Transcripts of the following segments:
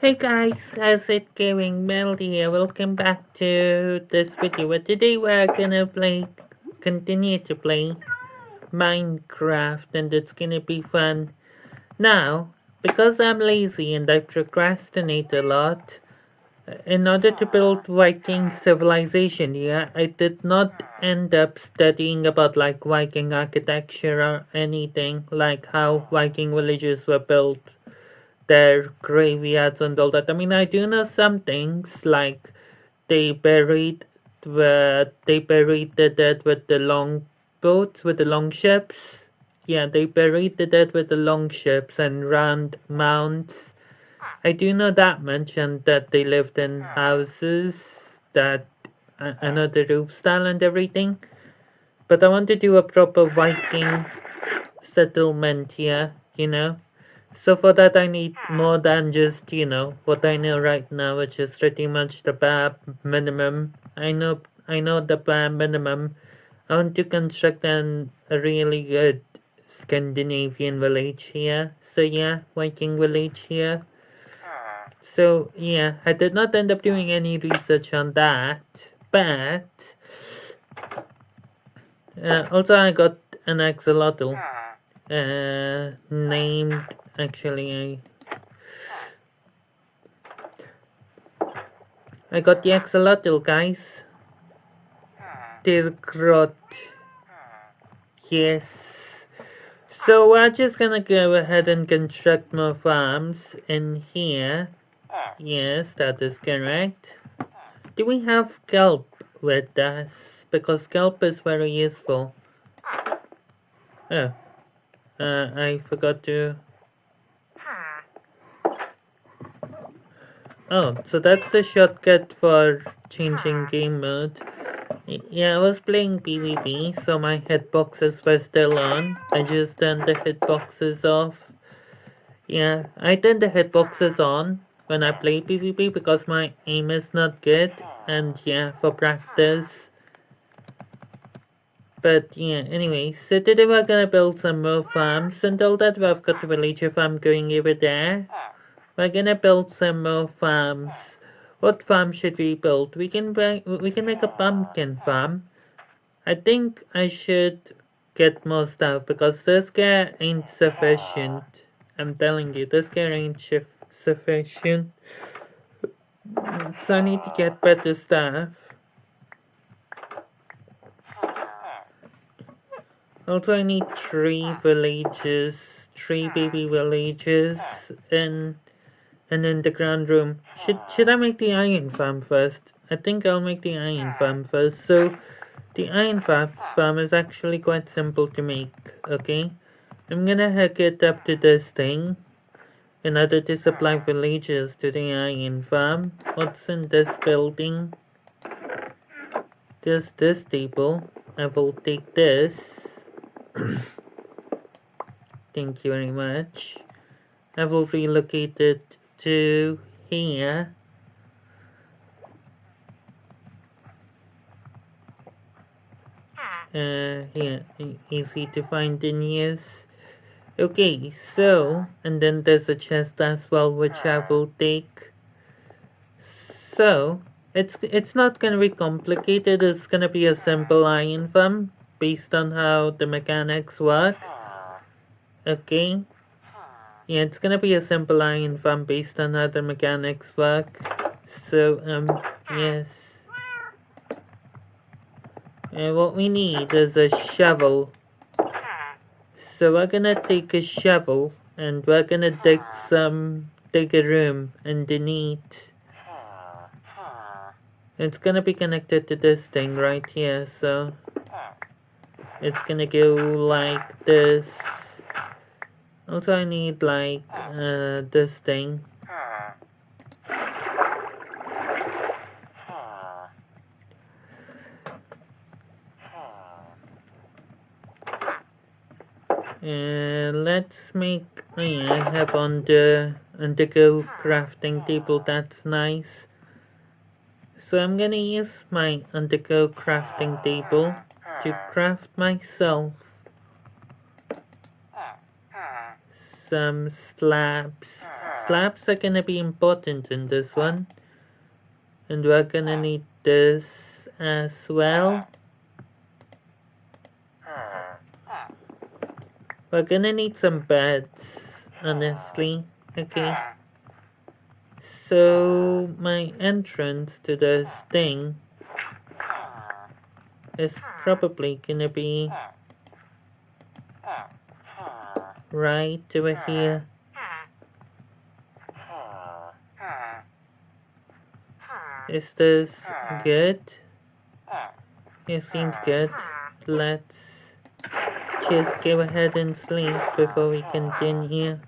Hey guys, how's it going? Mel here. Welcome back to this video. Today we're gonna continue to play Minecraft, and it's gonna be fun. Now, because I'm lazy and I procrastinate a lot, in order to build Viking civilization here, I did not end up studying about like Viking architecture or anything, like how Viking villages were built, their graveyards and all that. I mean, I do know some things like they buried the dead with the long boats, with the long ships. Yeah, they buried the dead with the long ships and round mounds. I do know that much, and that they lived in houses that I know the roof style and everything. But I want to do a proper Viking settlement here, you know. So for that I need more than just, what I know right now, which is pretty much the bare minimum. I know the bare minimum. I want to construct a really good Scandinavian village here. So yeah, Viking village here. So yeah, I did not end up doing any research on that, but also I got an axolotl named, actually I got the axolotl, guys. Tilgrot. Yes. So we're just gonna go ahead and construct more farms in here. Yes, that is correct. Do we have kelp with us? Because kelp is very useful. Oh, I forgot to... Oh, so that's the shortcut for changing game mode. Yeah, I was playing PvP, so my hitboxes were still on. I just turned the hitboxes off. Yeah, I turn the hitboxes on when I play PvP because my aim is not good, and yeah, for practice. But yeah, anyway, so today we're gonna build some more farms and all that. We've got a villager farm going over there. We're gonna build some more farms. What farm should we build? We can make a pumpkin farm. I think I should get more stuff because this guy ain't sufficient. I'm telling you, this guy ain't sufficient. So I need to get better stuff. Also, I need 3 baby villages, and an underground room. Should I make the iron farm first? I think I'll make the iron farm first. So the iron farm is actually quite simple to make. Okay, I'm gonna hook it up to this thing in order to supply villagers to the iron farm. What's in this building? There's this table. I will take this. Thank you very much. I will relocate it to here. Yeah, easy to find in use. Okay, so, and then there's a chest as well, which I will take. So, it's not gonna be complicated, it's gonna be a simple iron farm, based on how the mechanics work. Okay. Yeah, it's gonna be a simple iron farm based on how the mechanics work. So, yes. What we need is a shovel. So we're gonna take a shovel and we're gonna dig a room underneath. It's gonna be connected to this thing right here, so it's gonna go like this. Also I need like this thing. Let's make, oh yeah, I have on the undergo crafting table, that's nice. So I'm gonna use my undergo crafting table to craft myself some slabs. Slabs are gonna be important in this one. And we're gonna need this as well. We're gonna need some beds, honestly. Okay. So my entrance to this thing is probably gonna be right over here. Is this good? It seems good. Let's just go ahead and sleep before we continue.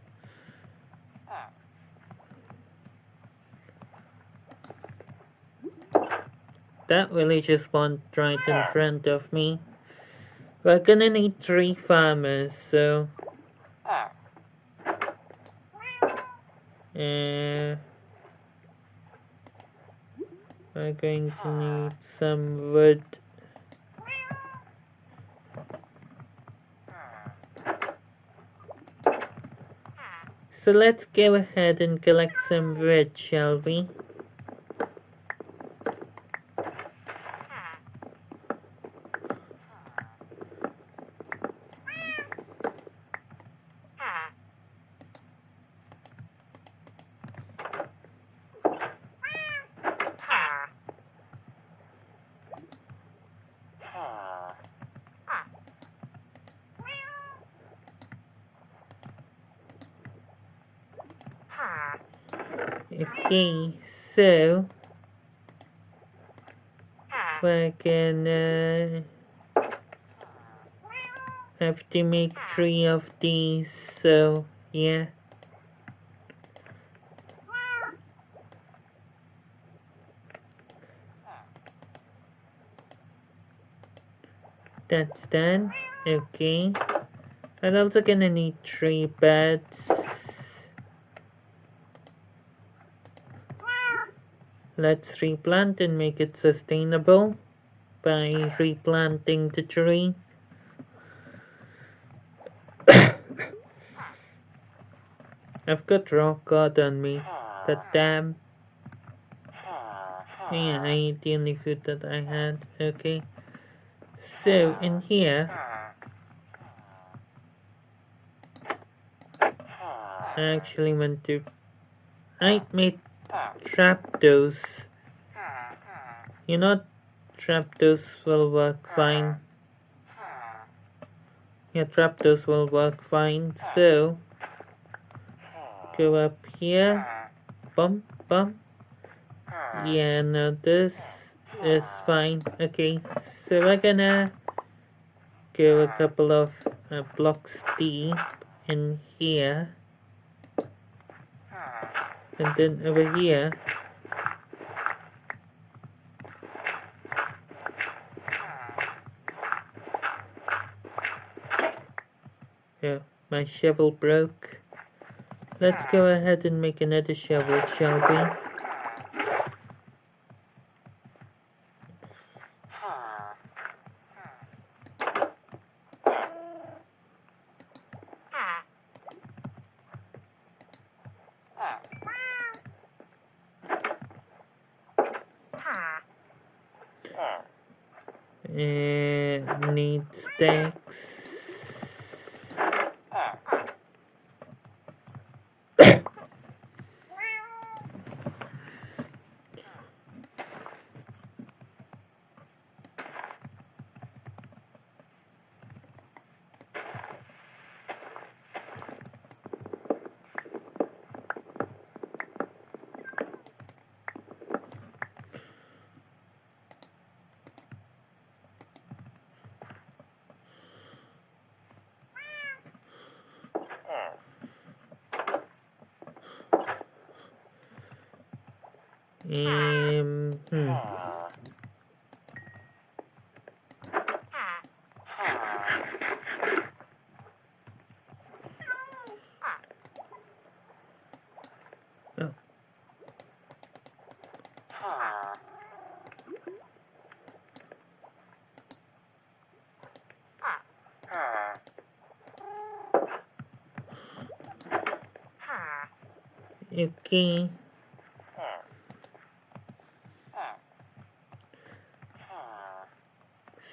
That village spawned right in front of me. We're gonna need 3 farmers, so we're going to need some wood. So let's go ahead and collect some wood, shall we? Okay, so we're gonna have to make 3 of these, so yeah. That's done. Okay. I'm also gonna need 3 beds. Let's replant and make it sustainable by replanting the tree. I've got rock god on me, but damn. Yeah, I ate the only food that I had. Okay. So in here, I actually went to. I made trapdoors. You know, trapdoors will work fine. Yeah, trapdoors will work fine. So go up here. Bump, bump. Yeah, no, this is fine. Okay, so we're gonna go a couple of blocks deep in here. And then over here, yeah, my shovel broke. Let's go ahead and make another shovel, shall we? Need sticks. Hmm. Oh. Okay.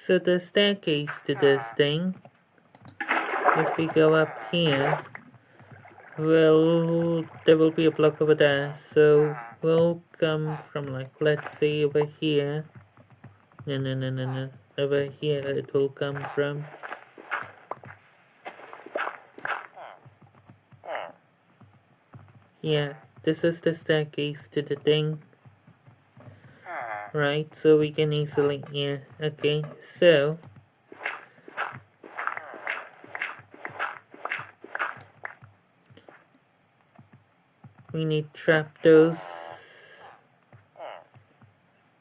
So the staircase to this thing, if we go up here, well, there will be a block over there, so we'll come from, like, let's say over here. No. Over here it will come from. Yeah, this is the staircase to the thing. Right, so we can easily, yeah, okay, so we need trapdoors.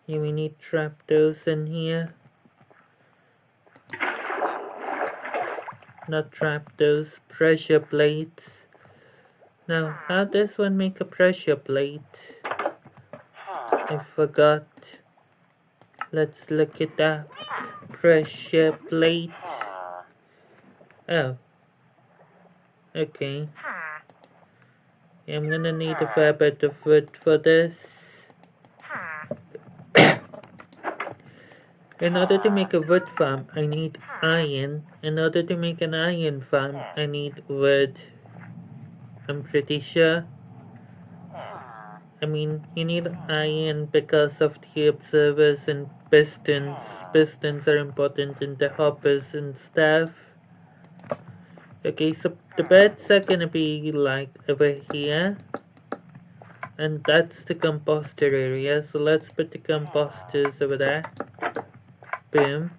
Yeah, we need trapdoors in here. Not trapdoors, pressure plates. Now, how does one make a pressure plate? I forgot. Let's look it up. Pressure plate. Oh. Okay. I'm gonna need a fair bit of wood for this. In order to make a wood farm, I need iron. In order to make an iron farm, I need wood. I'm pretty sure. I mean, you need iron because of the observers and pistons. Pistons are important in the hoppers and stuff. Okay, so the beds are gonna be like over here. And that's the composter area, so let's put the composters over there. Boom.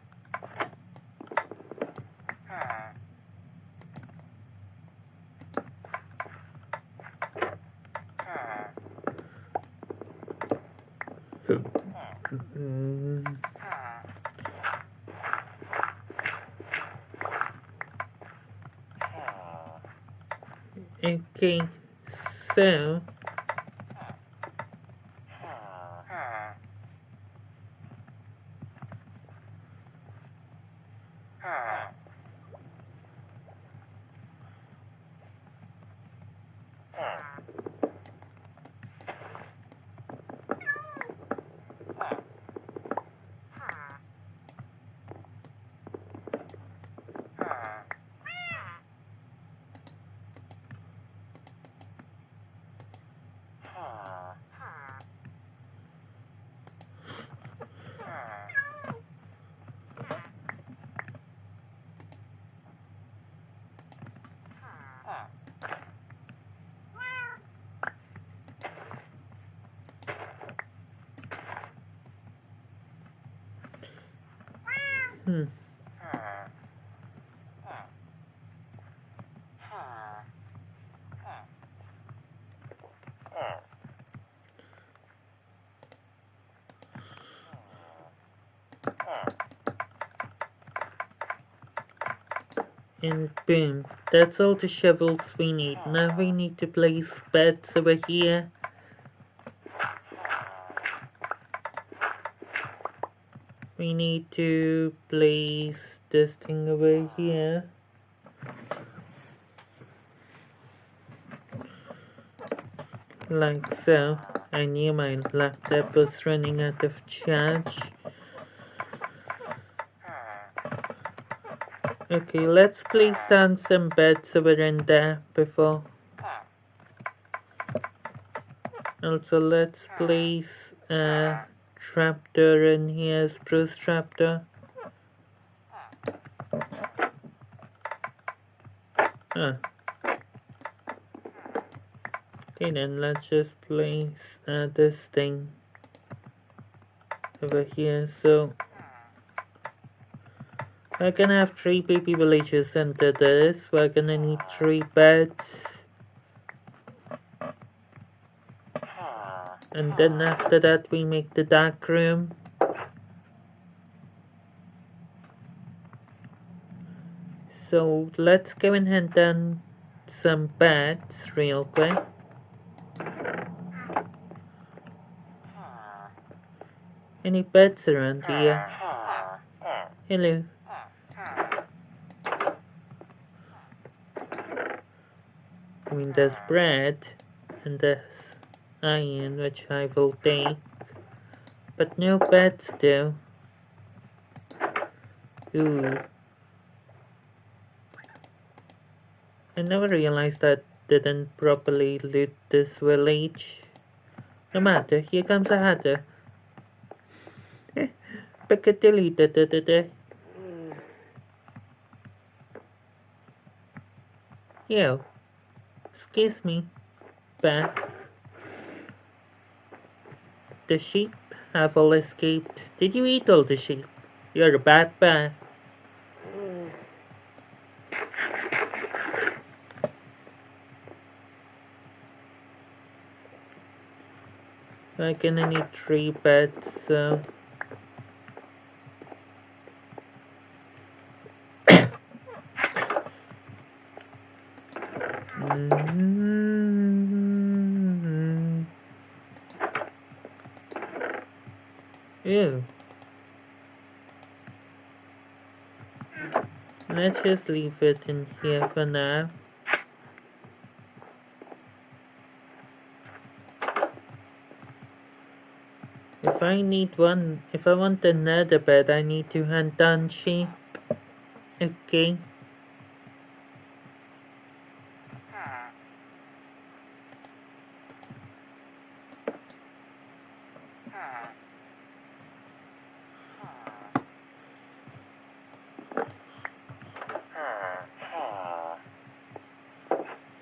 Okay, so and boom, that's all the shovels we need. Now we need to place beds over here. We need to place this thing over here. Like so. I knew my laptop was running out of charge. Okay, let's place down some beds over in there before. Also, let's place a trapdoor in here, spruce trapdoor. Huh. Okay then, let's just place this thing over here. So we're gonna have 3 baby villagers into this. We're gonna need 3 beds. And then after that we make the dark room. So let's go and hand down some beds real quick. Any beds around here? Hello. I mean, there's bread. and there's iron, which I will take. But no beds though. Ooh. I never realized that didn't properly loot this village. No matter, here comes a hatter. Piccadilly da da da da. Yo, excuse me, bat. The sheep have all escaped. Did you eat all the sheep? You're a bad bat. I'm gonna need 3 beds, so... Ew. Let's just leave it in here for now. If I want another bed, I need to hunt down sheep. Okay.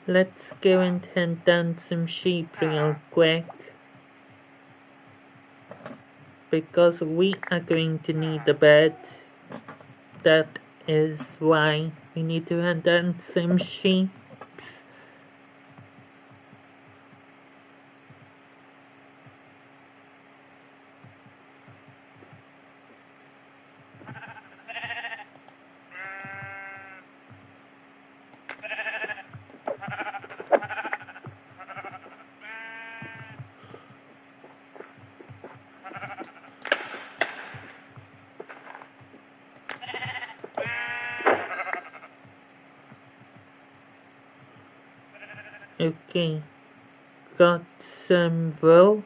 Let's go and hunt down some sheep real quick. Because we are going to need a bed. That is why we need to hunt down some sheep. Okay, got some wool.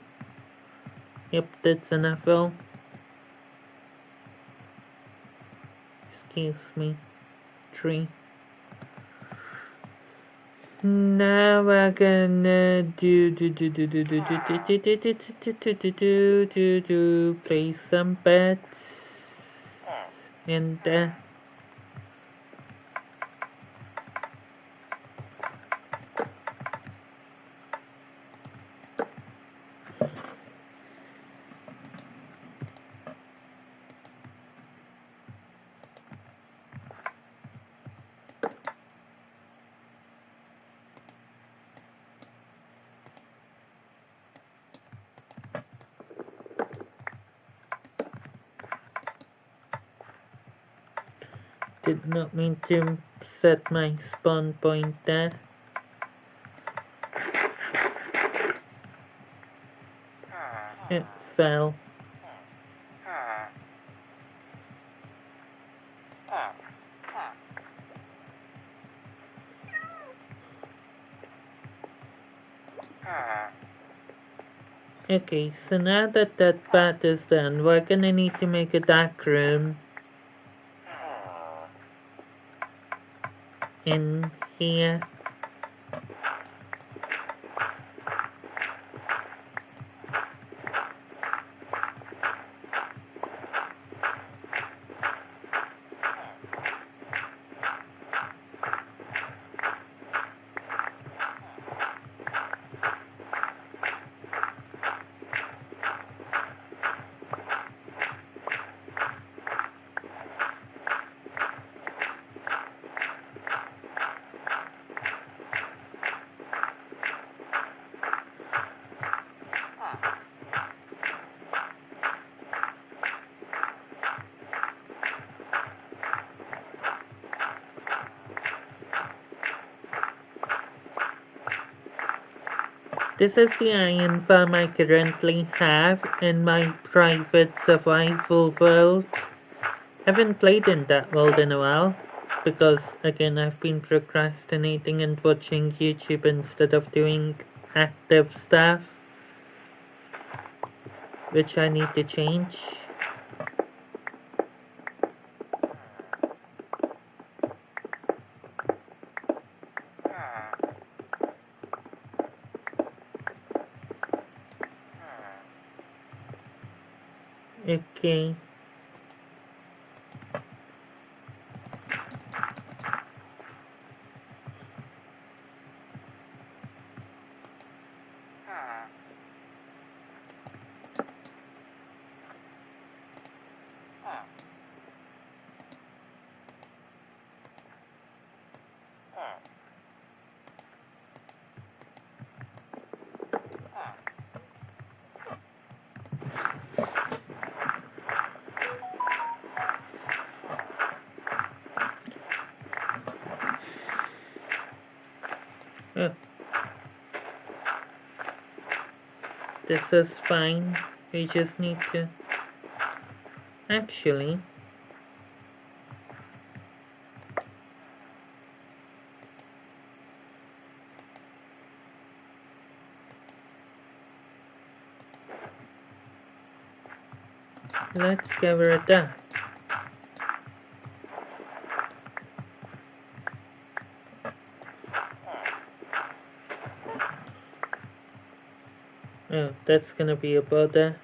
Yep, that's enough wool. Excuse me. 3. Now we're gonna place some beds and did not mean to set my spawn point there. It fell. Okay, so now that that part is done, we're gonna need to make a dark room in here. This is the iron farm I currently have in my private survival world. Haven't played in that world in a while because again I've been procrastinating and watching YouTube instead of doing active stuff, which I need to change. Okay. Oh, this is fine. We just need to... Actually... Let's give her that. Oh, that's gonna be a bother.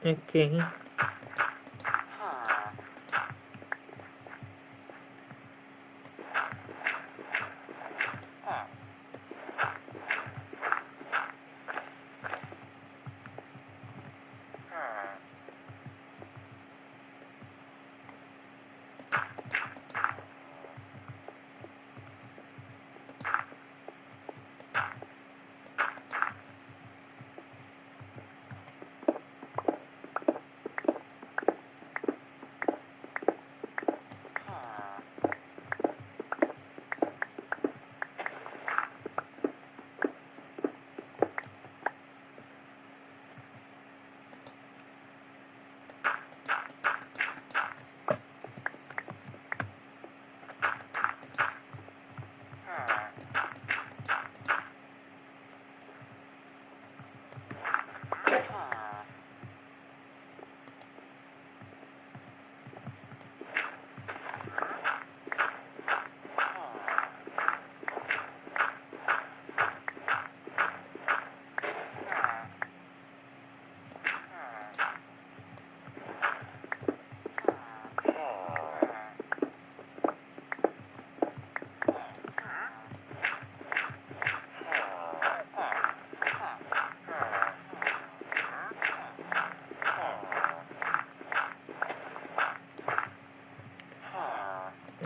Okay.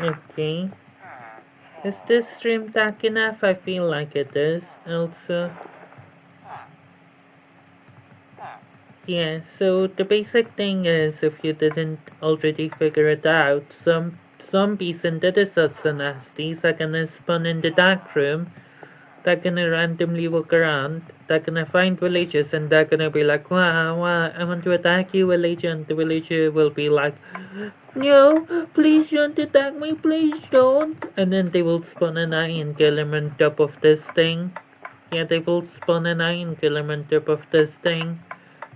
Okay. Is this stream dark enough? I feel like it is. Also, yeah, so the basic thing is, if you didn't already figure it out, some zombies and other sorts of nasties are gonna spawn in the dark room they're gonna randomly walk around, they're gonna find villagers and they're gonna be like, wow, I want to attack you, villager, and the villager will be like, no, please don't attack me, please don't. And then they will spawn an iron golem on top of this thing. Yeah, they will spawn an iron golem on top of this thing.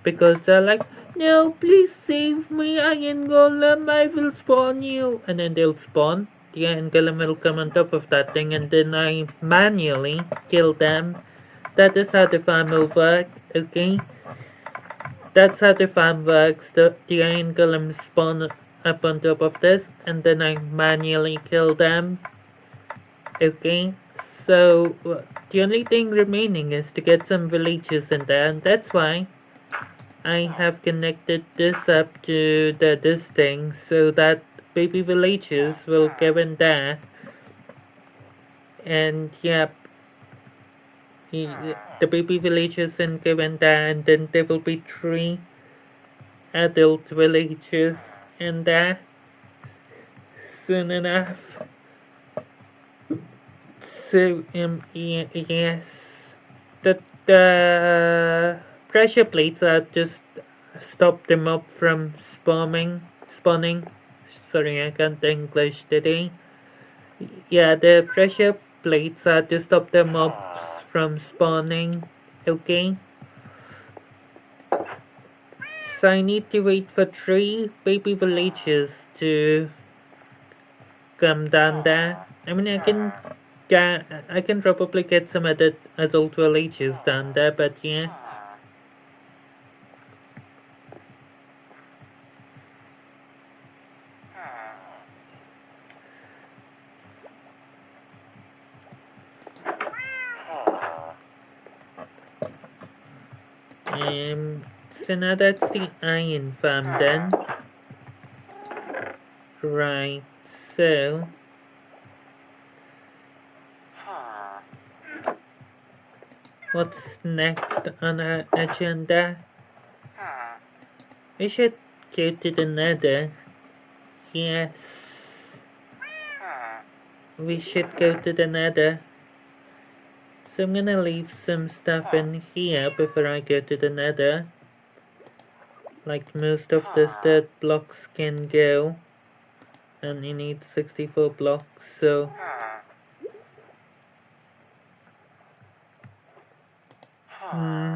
Because they're like, no, please save me, Iron Golem, I will spawn you. And then they'll spawn. The Iron Golem will come on top of that thing, and then I manually kill them. That is how the farm will work, okay? That's how the farm works. The Iron Golem spawn up on top of this, and then I manually kill them. Okay? So, the only thing remaining is to get some villagers in there, and that's why I have connected this up to this thing so that baby villagers will go in there, and yep, the baby villagers can go in there, and then there will be 3 adult villagers in there soon enough. So yes, the pressure plates are just stop them up from spawning. Sorry, I can't English today. Yeah, the pressure plates are to stop the mobs from spawning. Okay. So I need to wait for 3 baby villagers to come down there. I mean, I can probably get some adult villagers down there, but yeah. So now that's the iron farm done. Right, so what's next on our agenda? We should go to the nether. Yes. We should go to the nether. So I'm gonna leave some stuff in here before I go to the nether. Like most of the dirt blocks can go. And you need 64 blocks, so I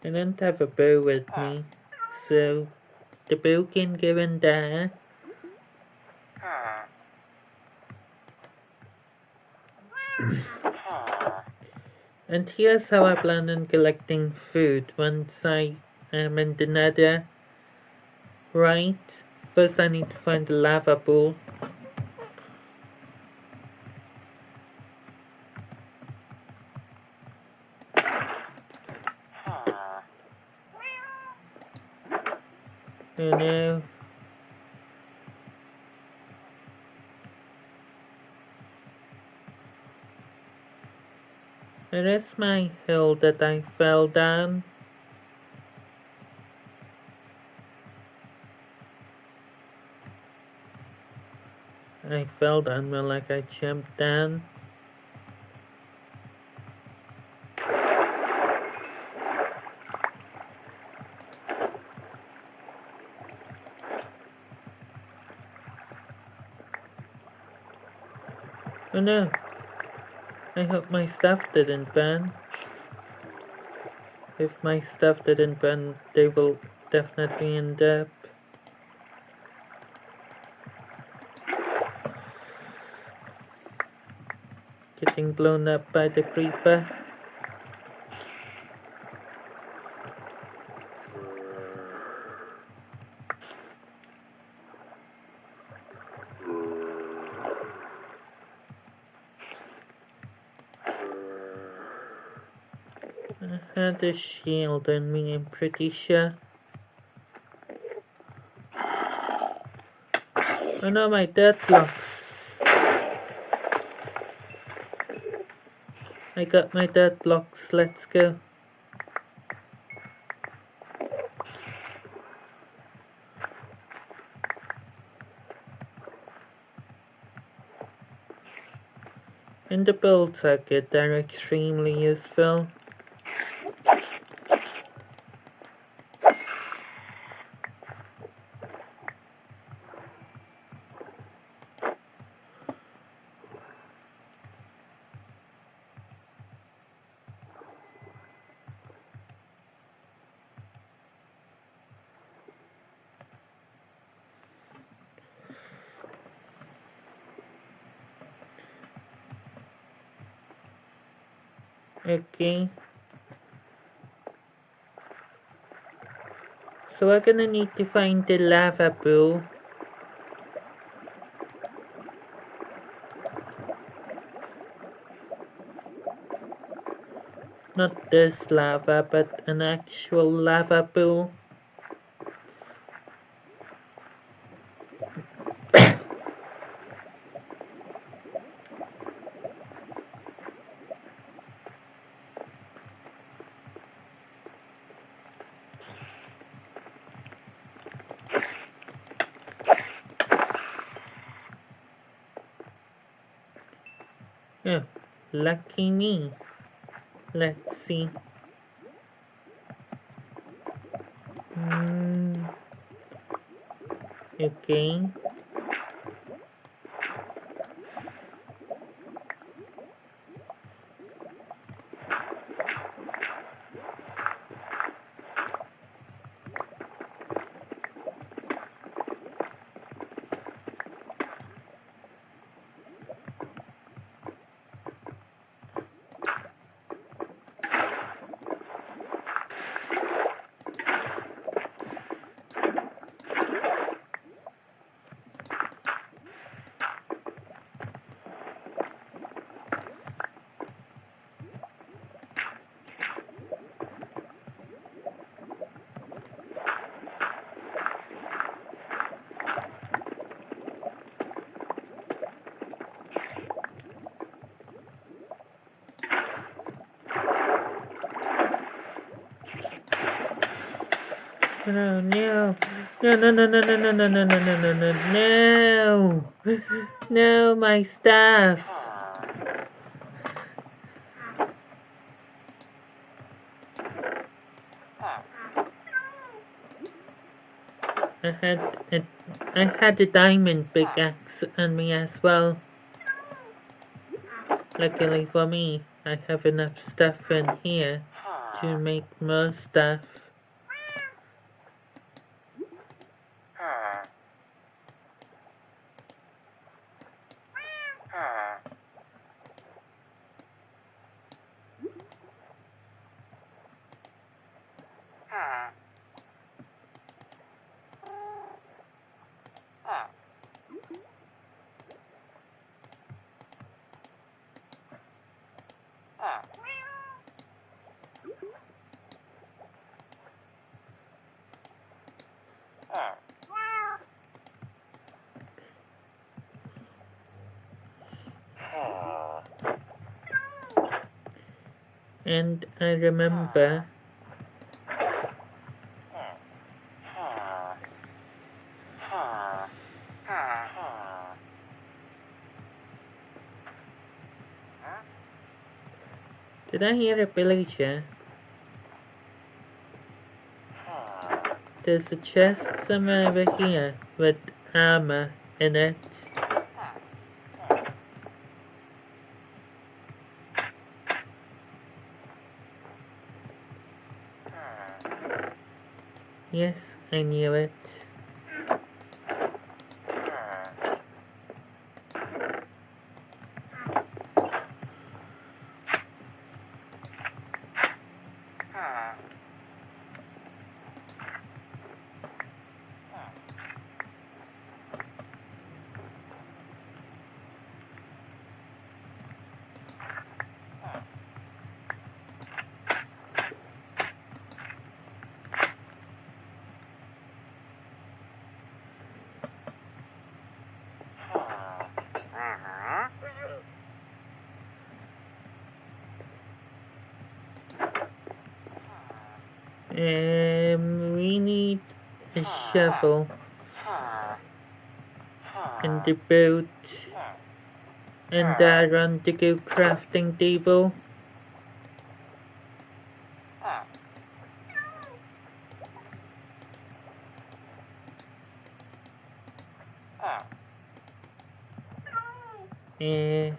don't have a bow with me, so the bow can go in there. And here's how I plan on collecting food once I am in the nether. Right, first I need to find the lava pool. Oh no. Where is my hill that I fell down? I fell down more like I jumped down. Oh no. I hope my stuff didn't burn. If my stuff didn't burn, they will definitely end up getting blown up by the creeper. I had a shield on me, I'm pretty sure. Oh no, my dirt blocks. I got my dirt blocks, let's go. And the build circuit are extremely useful. Okay. So we're gonna need to find the lava pool. Not this lava, but an actual lava pool. Yeah, lucky me. Let's see. Okay. No, no, no, no, no, no, no, no, no, no, no, no, no, no, no, my stuff. I had a, I had a diamond pickaxe on me as well. Luckily for me, I have enough stuff in here to make more stuff. And I remember did I hear a villager? There's a chest somewhere over here with armor in it. Yes, I knew it. We need a shovel and the boat. and there on the go crafting table. Eh,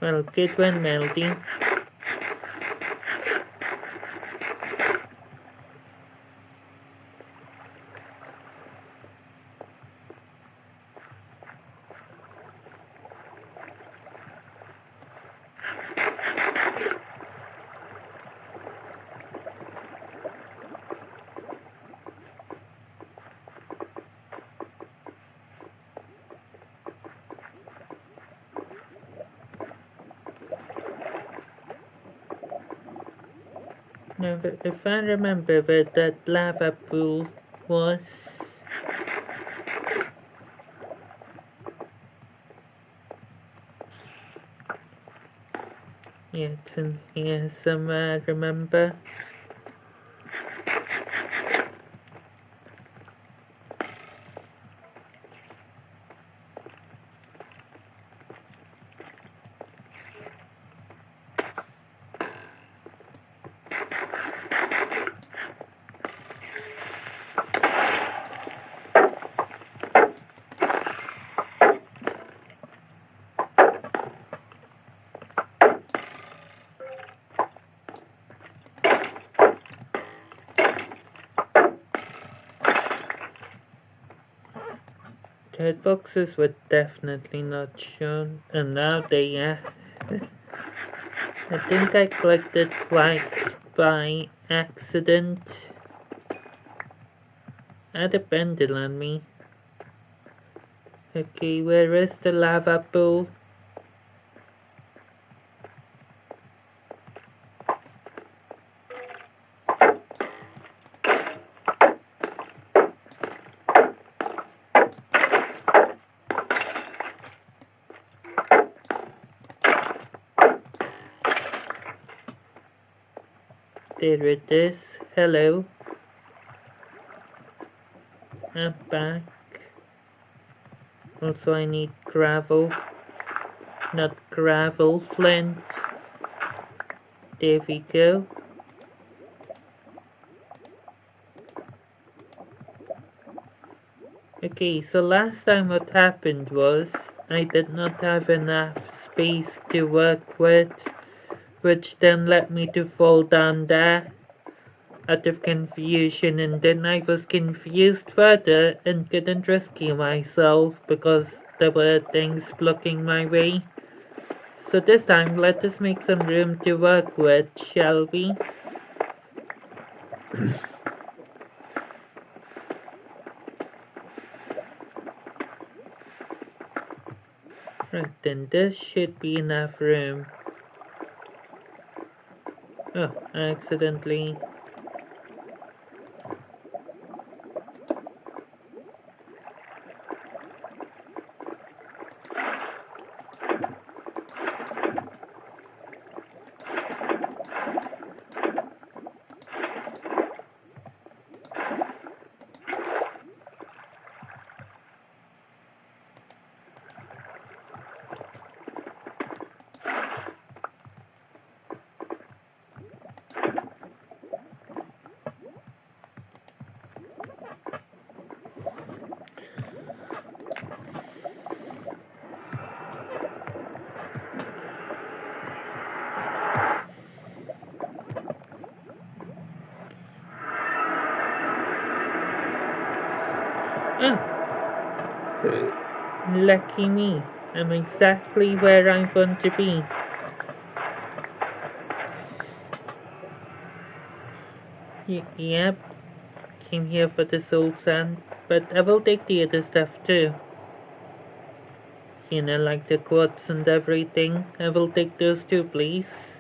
well, good one, Melody. Now, if I remember where that lava pool was, yeah, it's in here somewhere, remember? Dead boxes were definitely not shown, and now they are. I think I collected twice by accident. I had a bundle on me. Okay, where is the lava pool? There it is. Hello. I'm back. Also, I need gravel. Not gravel, flint. There we go. Okay, so last time what happened was I did not have enough space to work with, which then led me to fall down there out of confusion, and then I was confused further and couldn't rescue myself because there were things blocking my way. So this time let us make some room to work with, shall we? Right, then this should be enough room. Oh, I accidentally... Lucky me. I'm exactly where I want to be. Yep, came here for the soul sand, but I will take the other stuff too. You know, like the quads and everything. I will take those too, please.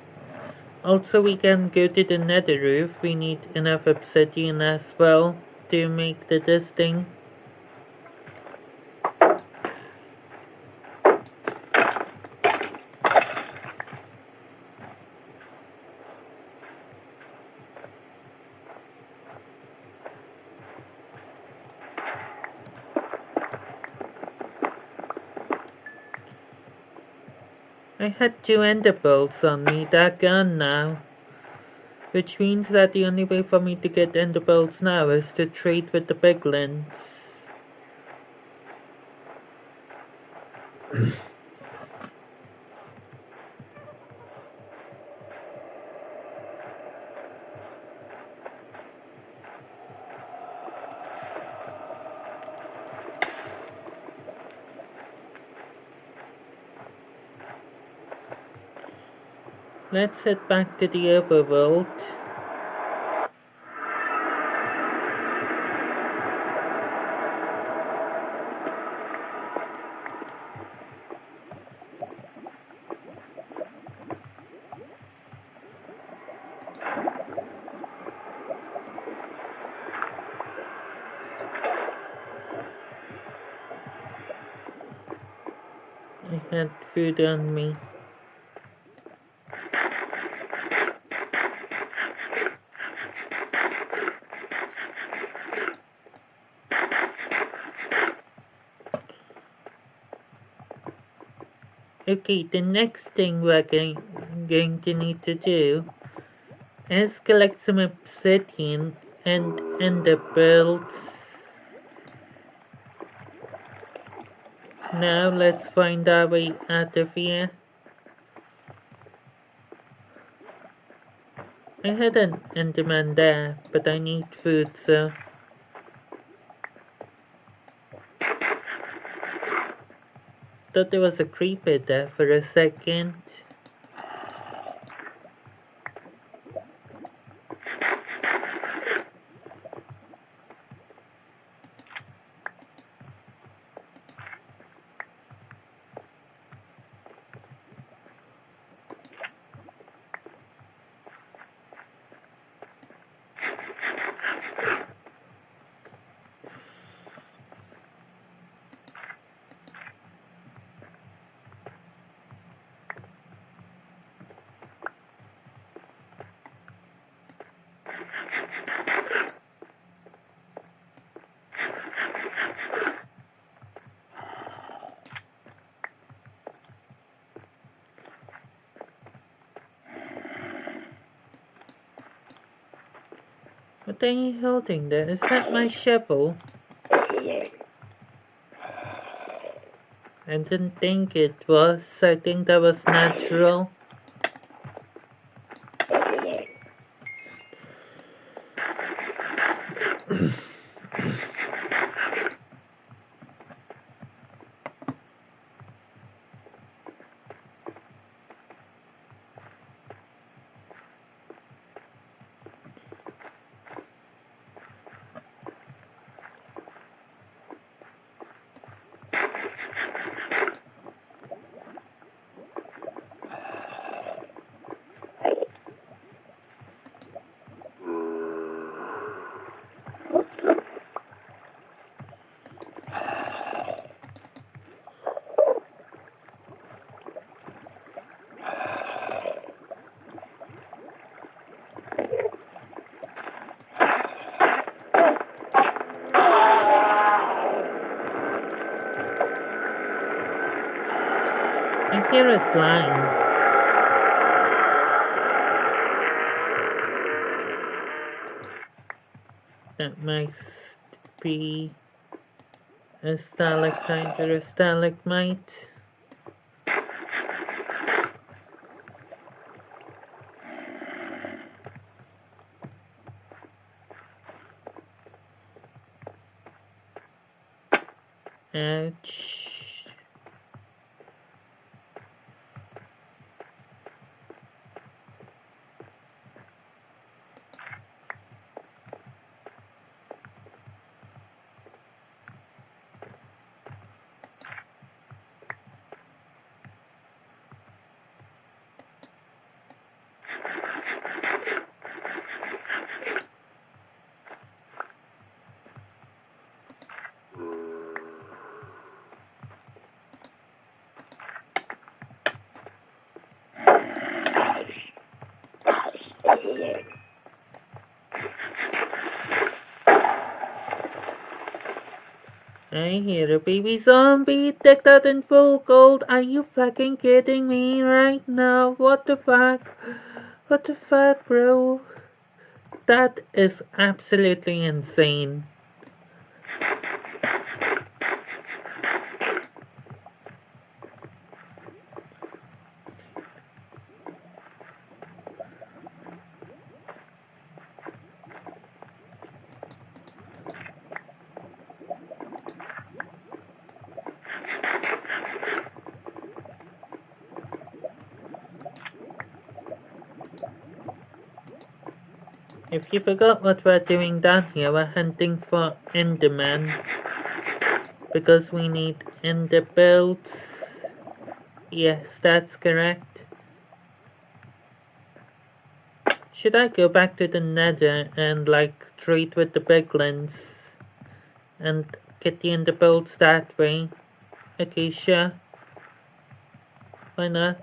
Also, we can go to the nether roof. We need enough obsidian as well to make this thing. I had 2 ender pearls on me, they're gone now. Which means that the only way for me to get ender pearls now is to trade with the piglins. Let's head back to the overworld. I had food on me. Okay, the next thing we're going to need to do is collect some obsidian and ender pearls. Now let's find our way out of here. I had an enderman there, but I need food, so... Thought there was a creeper there for a second. What are you holding there? Is that my shovel? I didn't think it was. I think that was natural. I hear a slime. That must be a stalactite or a stalagmite. Ouch. I hear a baby zombie decked out in full gold. Are you fucking kidding me right now? What the fuck? What the fuck, bro? That is absolutely insane. If you forgot what we're doing down here, we're hunting for Enderman. Because we need Ender belts. Yes, that's correct. Should I go back to the Nether and trade with the Piglins and get the Ender belts that way? Okay, sure. Why not?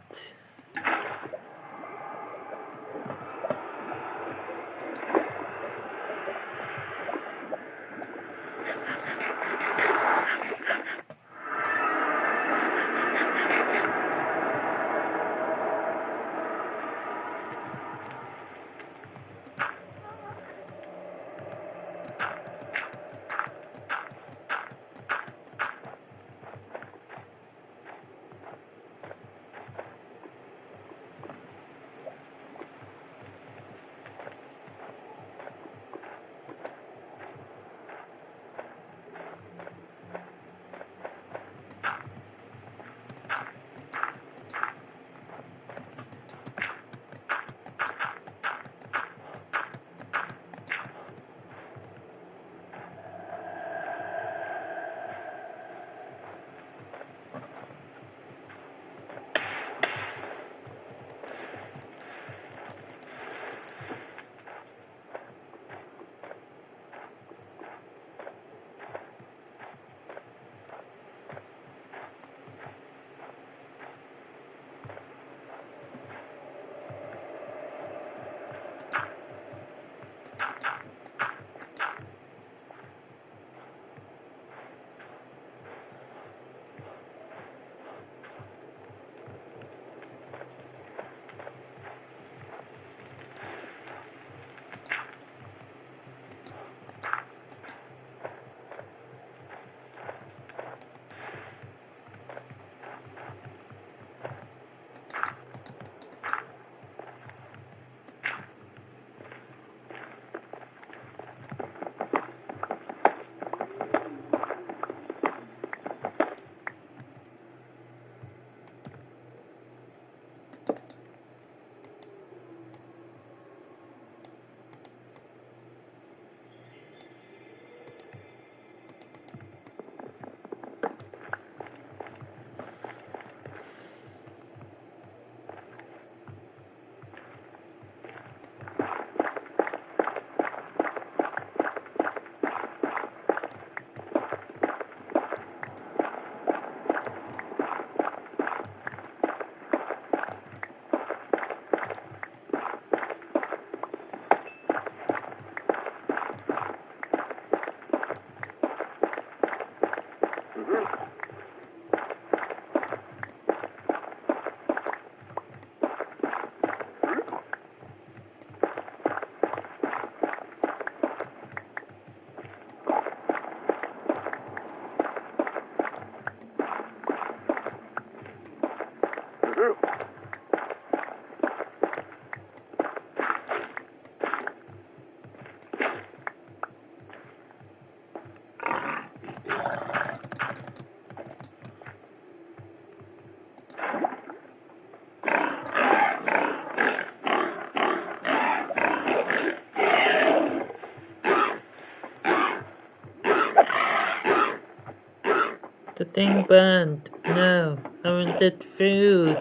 Thing burned. No, I wanted food.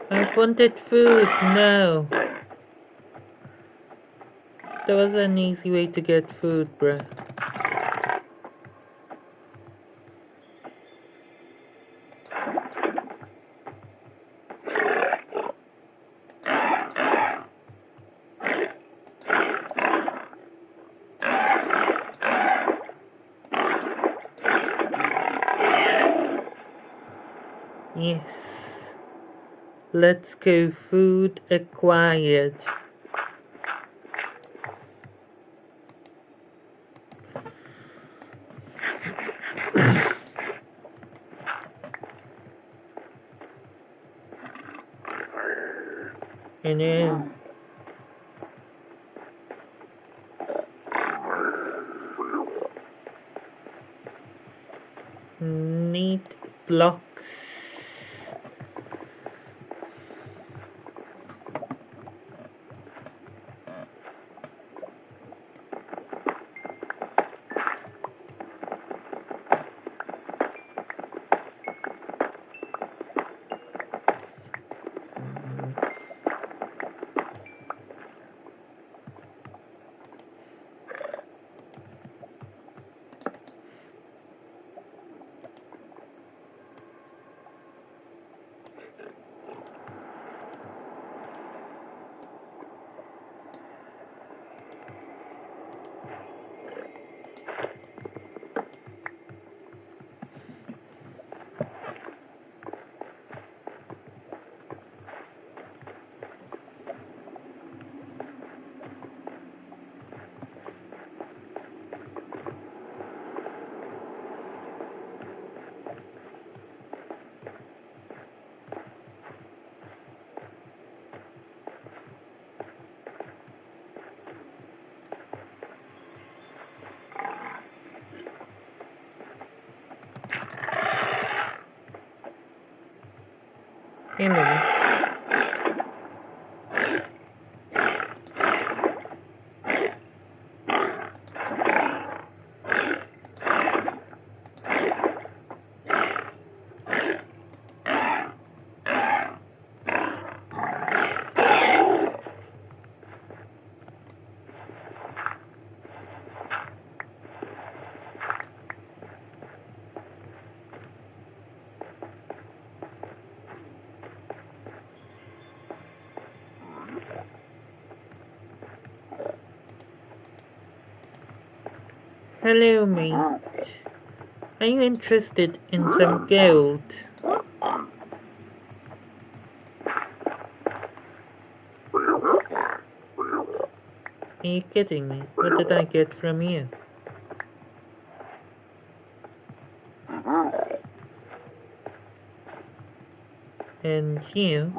I wanted food. No. There was an easy way to get food, bruh. Yes. Let's go. Food acquired. And then need blocks. Anyway. Hello, mate. Are you interested in some gold? Are you kidding me? What did I get from you? And you?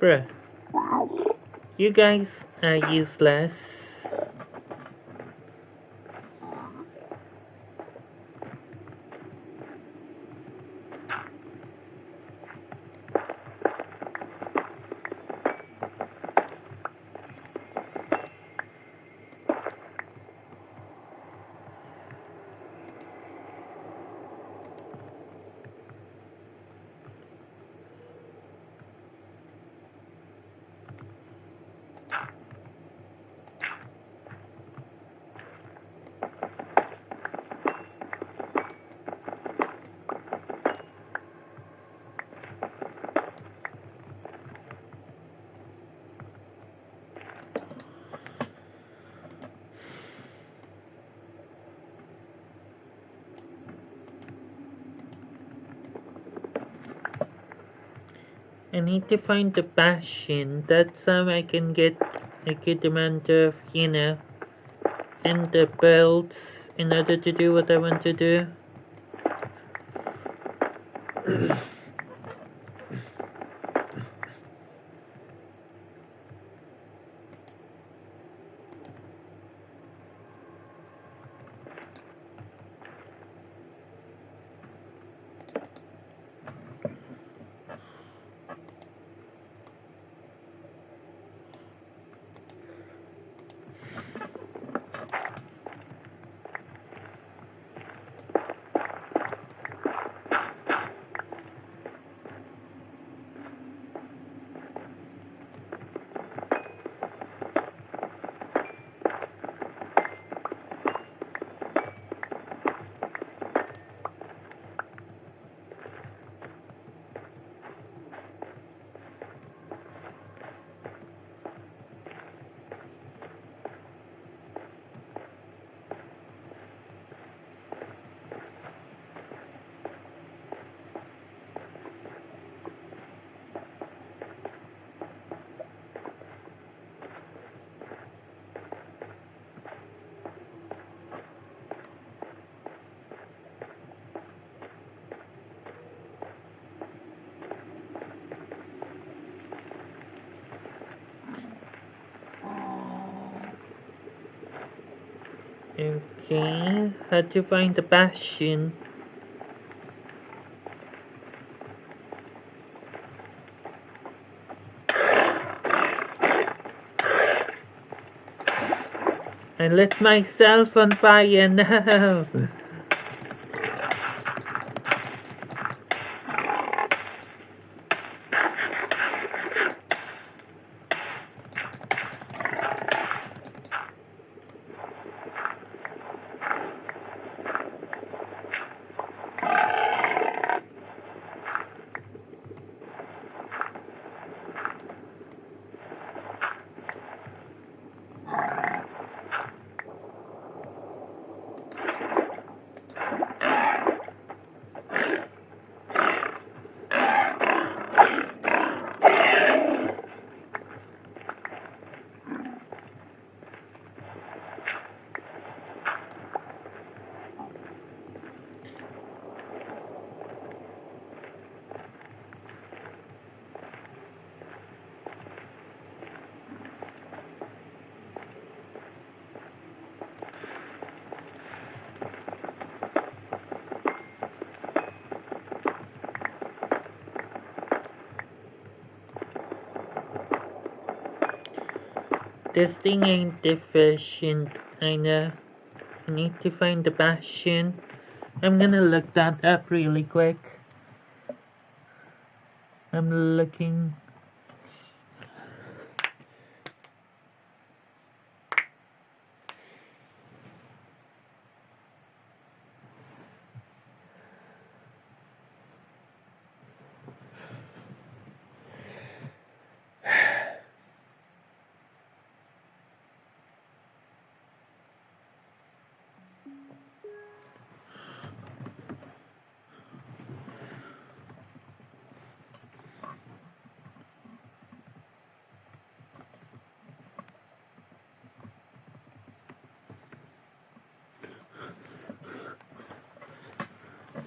Bruh. You guys are useless. I need to find the bastion. That's how I can get a good amount of, and the belts in order to do what I want to do. Okay, how to find the bastion? I lit myself on fire, no! This thing ain't efficient, I know. I need to find the bastion. I'm gonna look that up really quick. I'm looking.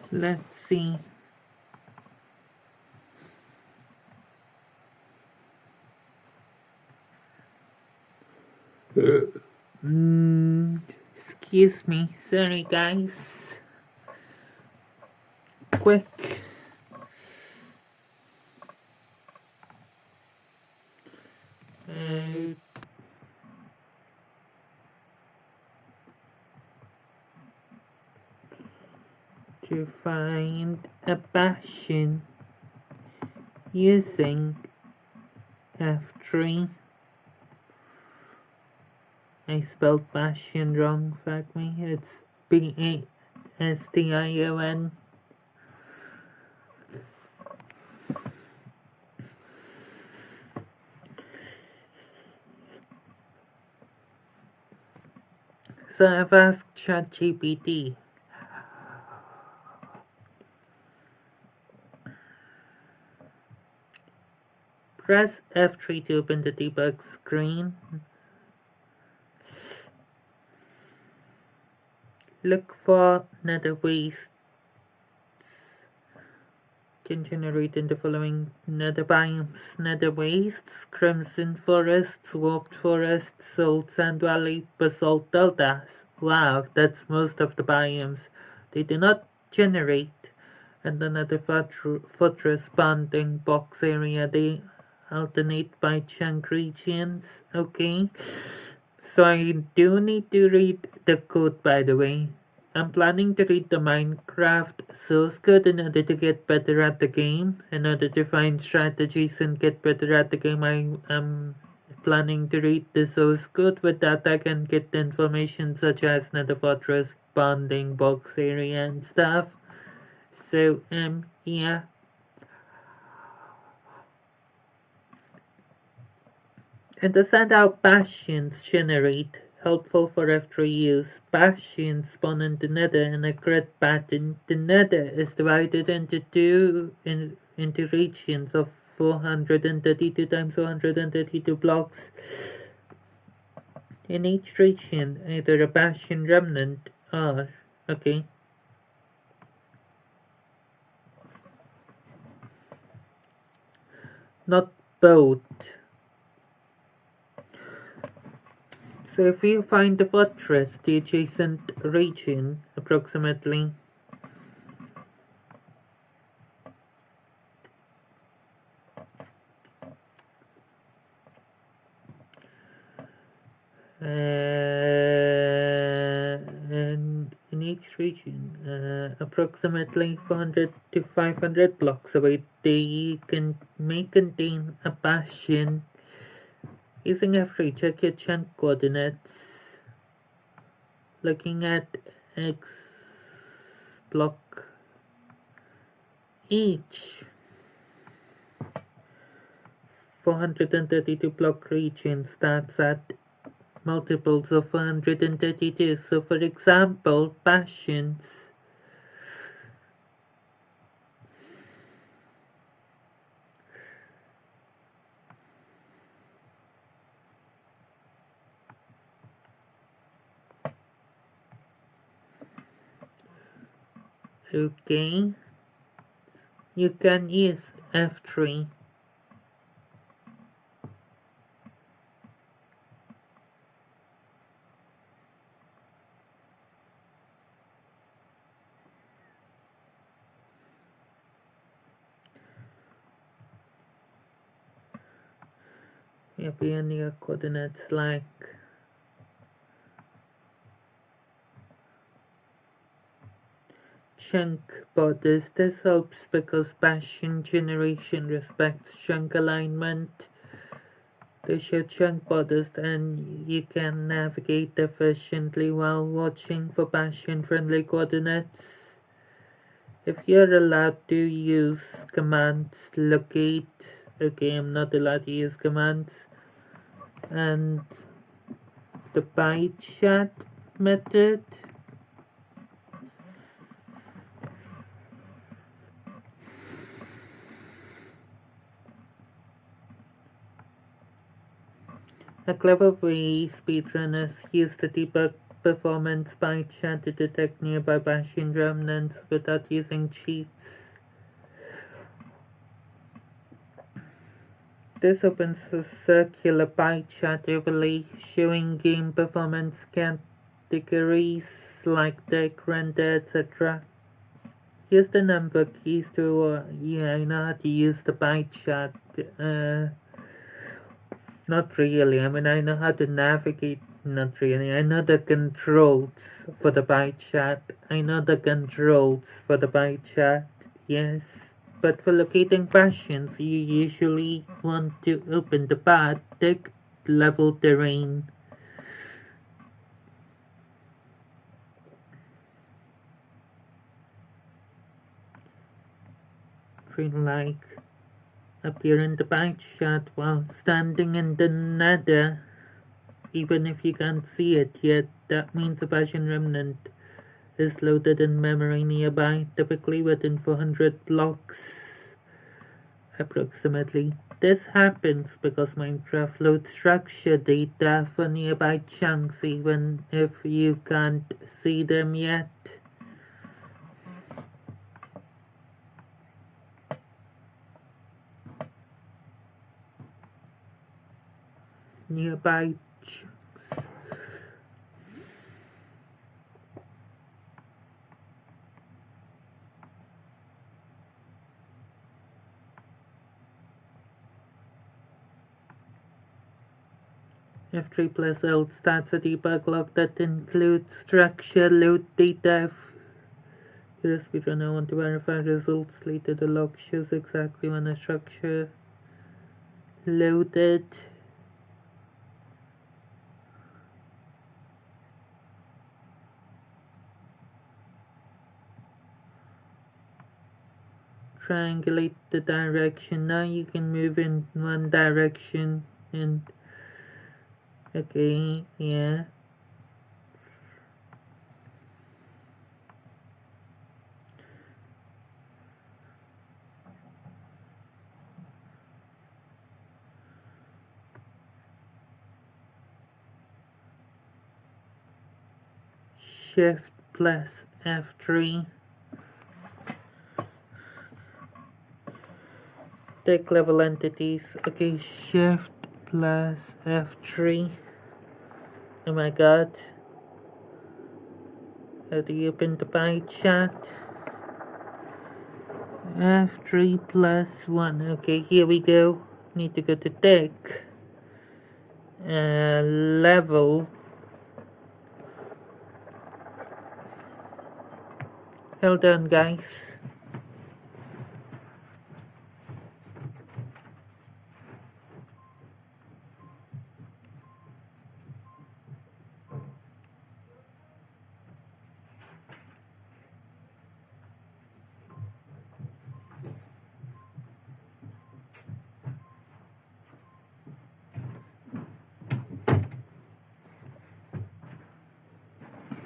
Let's see. Excuse me, sorry guys. Quick. To find a bastion using F3. I spelled bastion wrong, fuck me. It's B-A-S-T-I-O-N. So I've asked ChatGPT. Press F3 to open the debug screen. Look for nether waste. Can generate in the following nether biomes: nether wastes, crimson forests, warped forests, salt sand valley, basalt deltas. Wow, that's most of the biomes. They do not generate and another fortress bonding box area. They alternate by chunk regions. Okay. So I do need to read the code, by the way. I'm planning to read the Minecraft source code in order to get better at the game. In order to find strategies and get better at the game, I am planning to read the source code. With that, I can get the information such as Nether Fortress, bonding, box area, and stuff. So, yeah. Understand how bastions generate. Helpful for F3 use. Bastions spawn in the nether in a grid pattern. The nether is divided into regions of 432 times 432 blocks. In each region, either a bastion remnant or, okay, not both. So if you find the fortress, the adjacent region, approximately and in each region, approximately 400 to 500 blocks away, they may contain a bastion. Using F3, check your chunk coordinates. Looking at X block each 432 block region starts at multiples of 432. So for example, bastions okay, you can use F3. Maybe any coordinates like chunk borders. This helps because bastion generation respects chunk alignment. They show chunk borders and you can navigate efficiently while watching for bastion friendly coordinates. If you're allowed to use commands locate, okay, I'm not allowed to use commands, and the byte chat method. A clever way speedrunners use to debug performance byte chat to detect nearby bastion remnants without using cheats. This opens a circular pie chart overlay showing game performance categories like deck, render, etc. Use the number keys to, I know how to use the pie chart. Not really, I mean I know how to navigate, not really. I know the controls for the pie chart. I know the controls for the pie chart, yes. But for locating bastions, you usually want to open the path, take level terrain. Green like appear in the pie chart while standing in the nether. Even if you can't see it yet, that means a bastion remnant is loaded in memory nearby, typically within 400 blocks approximately. This happens because Minecraft loads structure data for nearby chunks even if you can't see them yet. Nearby chunks. F3 plus L starts a debug log that includes structure load data. If you're a speedrunner want to verify results later, the log shows exactly when a structure loaded. Triangulate the direction. Now you can move in one direction and okay, yeah. Shift plus F3. Deck level entities. Okay, Shift plus F3. Oh my god. How do you open the pie chart? F3 plus 1. Okay, here we go. Need to go to deck. Level. Hold on, guys.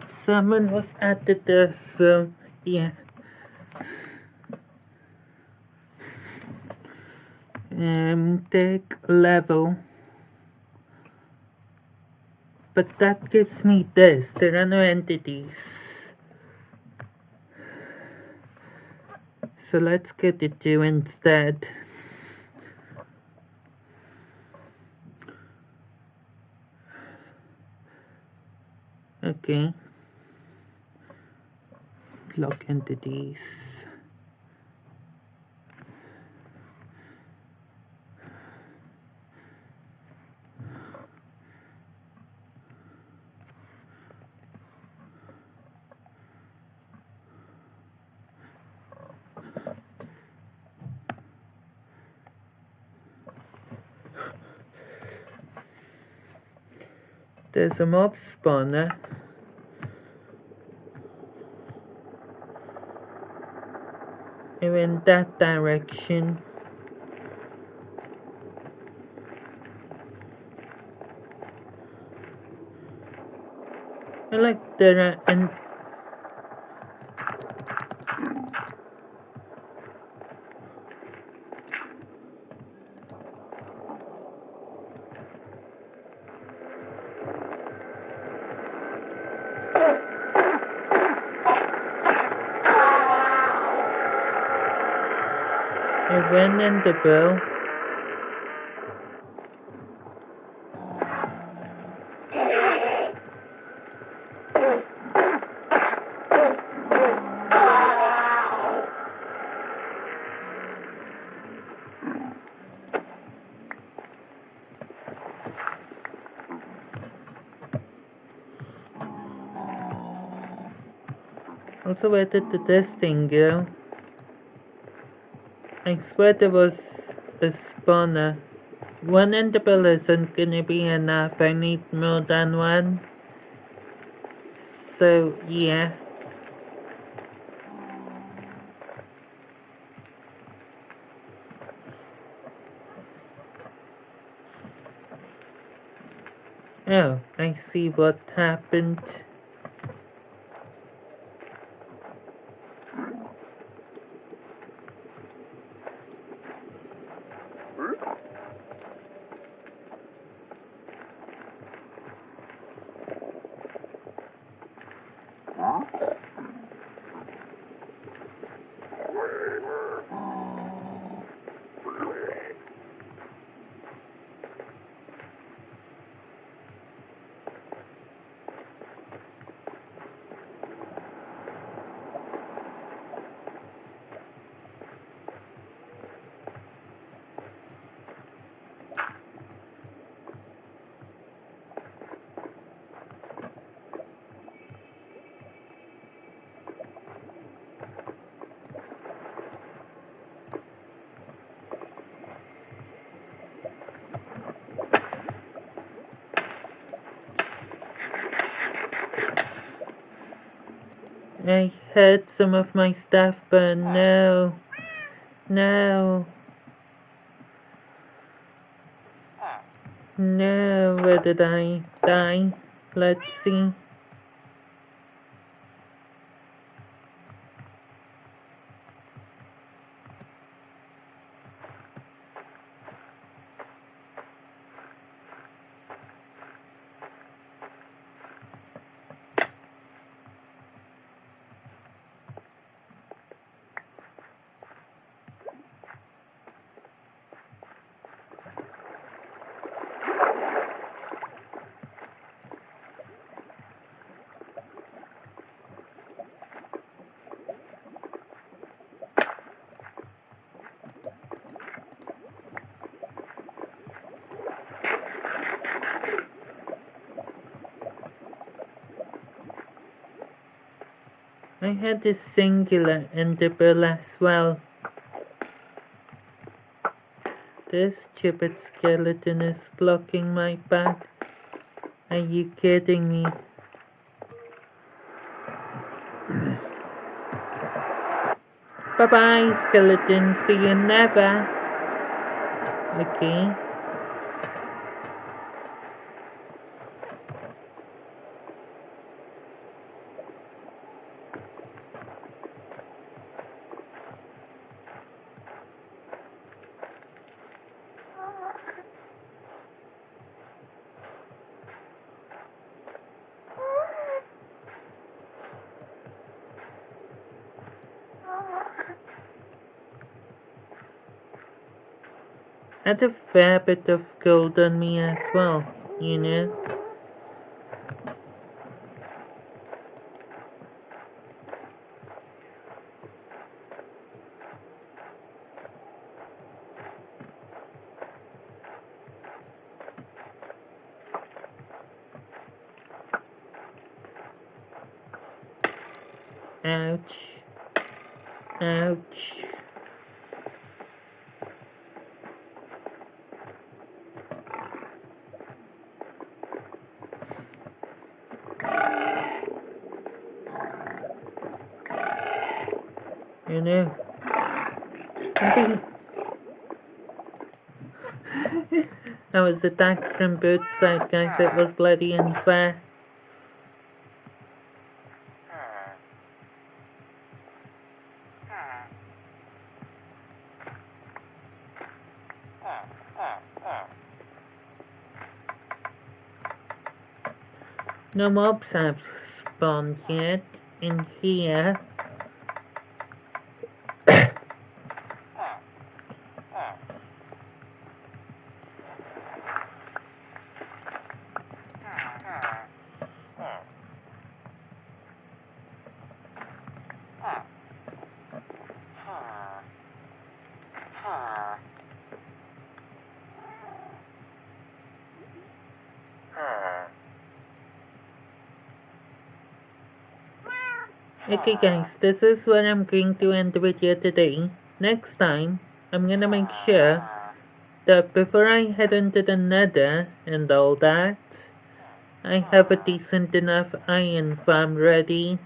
Someone was added there, so yeah. Deck level. But that gives me this. There are no entities. So let's get the 2 instead. Okay. Block entities. There's a mob spawner. In that direction. I like there and I went in the bell. Also, where did this thing go? I swear there was a spawner. One enderpearl isn't gonna be enough. I need more than one. So, yeah. Oh, I see what happened. I had some of my stuff burn. No. No. No, where did I die? Let's see. I had a singular edible as well. This stupid skeleton is blocking my path. Are you kidding me? Bye-bye, skeleton. See you never. Okay. Had a fair bit of gold on me as well, you know. Ouch. Ouch. You know, I was attacked from both sides, guys. It was bloody unfair. No mobs have spawned yet in here. Okay guys, this is where I'm going to end the video today. Next time, I'm gonna make sure that before I head into the nether and all that, I have a decent enough iron farm ready.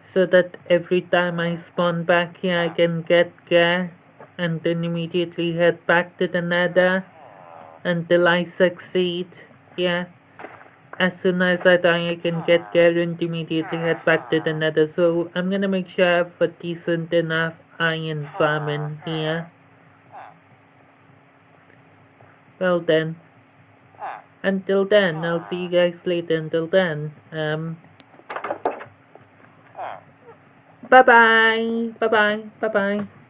So that every time I spawn back here I can get gear and then immediately head back to the nether until I succeed. Yeah. As soon as I die, I can get gear and immediately head back to the nether. So I'm gonna make sure I have a decent enough iron farm in here. Well then. Until then, I'll see you guys later. Until then, bye-bye. Bye-bye. Bye-bye.